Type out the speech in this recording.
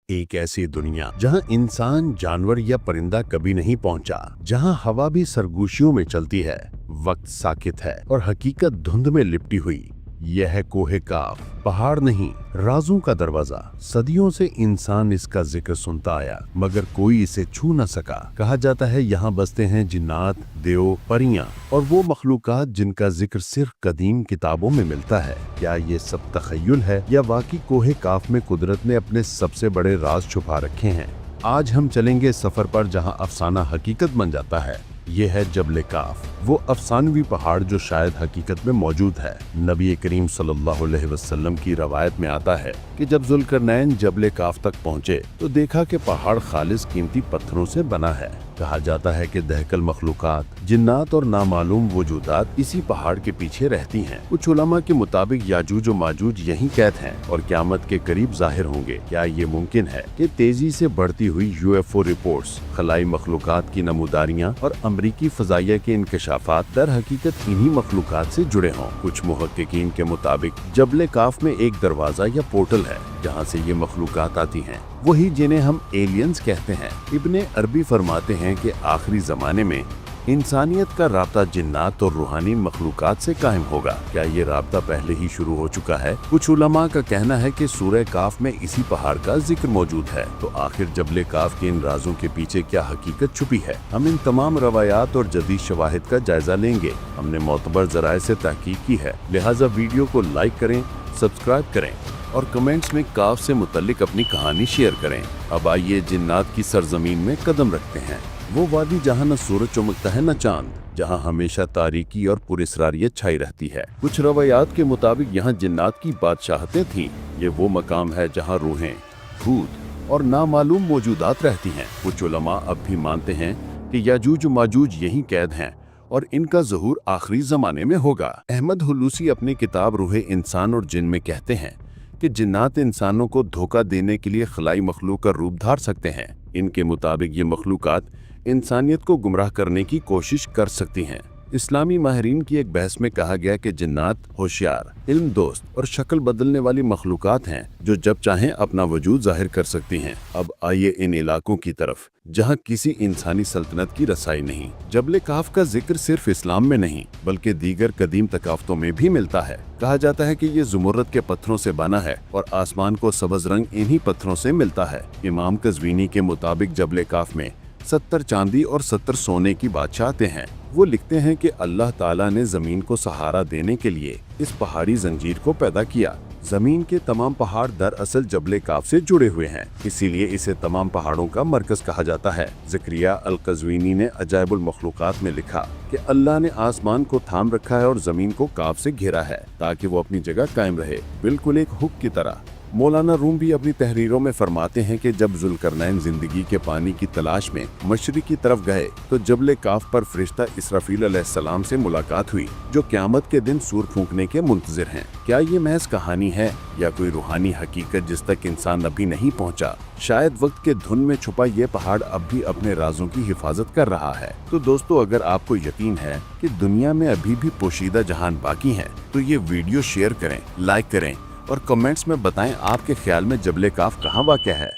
एक ऐसी दुनिया जहां इंसान, जानवर या परिंदा कभी नहीं पहुंचा, जहां हवा भी सरगोशियों में चलती है, वक्त साकित है और हकीकत धुंध में लिपटी हुई। यह है कोहे काफ, पहाड़ नहीं, राजों का दरवाजा। सदियों से इंसान इसका जिक्र सुनता आया, मगर कोई इसे छू न सका। कहा जाता है यहाँ बसते हैं जिन्नात, देव, परियां और वो मखलूकात जिनका जिक्र सिर्फ कदीम किताबों में मिलता है। क्या ये सब तखय्युल है या वाकई कोहे काफ में कुदरत ने अपने सबसे बड़े राज छुपा रखे हैं? आज हम चलेंगे सफर पर जहाँ अफसाना हकीकत बन जाता है। ये है जबले काफ, वो अफसानवी पहाड़ जो शायद हकीकत में मौजूद है। नबी करीम सल्लल्लाहु अलैहि वसल्लम की रवायत में आता है कि जब जुल्करनैन जबले काफ तक पहुँचे तो देखा कि पहाड़ खालिस कीमती पत्थरों से बना है। कहा जाता है कि दहकल मखलूकात, जिन्नात और नामालूम वजूदात इसी पहाड़ के पीछे रहती हैं। कुछ उलमा के मुताबिक याजूज और माजूज यहीं कैद हैं और क़यामत के करीब जाहिर होंगे। क्या ये मुमकिन है कि तेजी से बढ़ती हुई UFO रिपोर्ट्स, खलाई मखलूकात की नमूदारियाँ और अमरीकी फ़ज़ाइया के इंकशाफात दर हकीकत इन्हीं मखलूकात से जुड़े हों? कुछ मुहक्किकीन के मुताबिक जबले काफ में एक दरवाज़ा या पोर्टल है जहाँ से ये मखलूकात आती हैं, वही जिन्हें हम एलियंस कहते हैं। इब्ने अरबी फरमाते हैं कि आखिरी ज़माने में इंसानियत का राब्ता जिन्नात और रूहानी मखलूकात से कायम होगा। क्या ये राब्ता पहले ही शुरू हो चुका है? कुछ उलमा का कहना है कि सूरह काफ में इसी पहाड़ का जिक्र मौजूद है। तो आखिर जबले काफ के इन राजों के पीछे क्या हकीकत छुपी है? हम इन तमाम रवायात और जदीद शवाहिद का जायजा लेंगे। हमने मोतबर ज़राए से तहकीक की है, लिहाजा वीडियो को लाइक करें, सब्सक्राइब करें और कमेंट्स में काफ से मुतल्लिक अपनी कहानी शेयर करें। अब आइए जिन्नात की सरजमीन में कदम रखते हैं। वो वादी जहाँ न सूरज चमकता है न चांद, जहाँ हमेशा तारीकी और पुरस्रारियत छाई रहती है। कुछ रवायात के मुताबिक यहाँ जिन्नात की बादशाहतें थीं। ये वो मकाम है जहाँ रूहें, भूत और नामालूम मौजूदात रहती हैं। कुछ उलमा अब भी मानते हैं कि याजूज माजूज यहीं कैद हैं और इनका ज़हूर आखिरी ज़माने में होगा। अहमद हुलूसी अपनी किताब रूहे इंसान और जिन में कहते हैं कि जिन्नात इंसानों को धोखा देने के लिए खलाई मखलूक का रूप धार सकते हैं। इनके मुताबिक ये मखलूकात इंसानियत को गुमराह करने की कोशिश कर सकती हैं। इस्लामी माहिरीन की एक बहस में कहा गया कि जिन्नात होशियार, इल्म दोस्त और शक्ल बदलने वाली मखलूकात हैं जो जब चाहें अपना वजूद जाहिर कर सकती हैं। अब आइए इन इलाकों की तरफ जहां किसी इंसानी सल्तनत की रसाई नहीं। जबले काफ का जिक्र सिर्फ इस्लाम में नहीं बल्कि दीगर कदीम तकाफ्तों में भी मिलता है। कहा जाता है कि ये ज़ुमर्रद के पत्थरों से बना है और आसमान को सब्ज रंग इन्हीं पत्थरों से मिलता है। इमाम कज़वीनी के मुताबिक जबले काफ में 70 चांदी और 70 सोने की बादशाहतें हैं। वो लिखते हैं कि अल्लाह ताला ने जमीन को सहारा देने के लिए इस पहाड़ी जंजीर को पैदा किया। जमीन के तमाम पहाड़ दरअसल जबले काफ से जुड़े हुए हैं, इसीलिए इसे तमाम पहाड़ों का मरकज कहा जाता है। ज़करिया अल-कज़वीनी ने अजाइबुल मखलूकात में लिखा कि अल्लाह ने आसमान को थाम रखा है और जमीन को काफ से घेरा है ताकि वो अपनी जगह कायम रहे, बिल्कुल एक हुक की तरह। मौलाना रूम भी अपनी तहरीरों में फरमाते हैं कि जब जुल्करनैन जिंदगी के पानी की तलाश में मशरिक की तरफ गए तो जबले काफ पर फरिश्ता इसराफील अलैहिस्सलाम से मुलाकात हुई, जो क़यामत के दिन सूर फूंकने के मुंतज़िर हैं। क्या ये महज कहानी है या कोई रूहानी हकीकत जिस तक इंसान अभी नहीं पहुंचा? शायद वक्त के धुन में छुपा ये पहाड़ अब भी अपने राजों की हिफाजत कर रहा है। तो दोस्तों, अगर आपको यकीन है कि दुनिया में अभी भी पोशीदा जहान बाकी है तो ये वीडियो शेयर करें, लाइक करें और कमेंट्स में बताएं आपके ख्याल में जबले काफ कहाँ वाक़या है।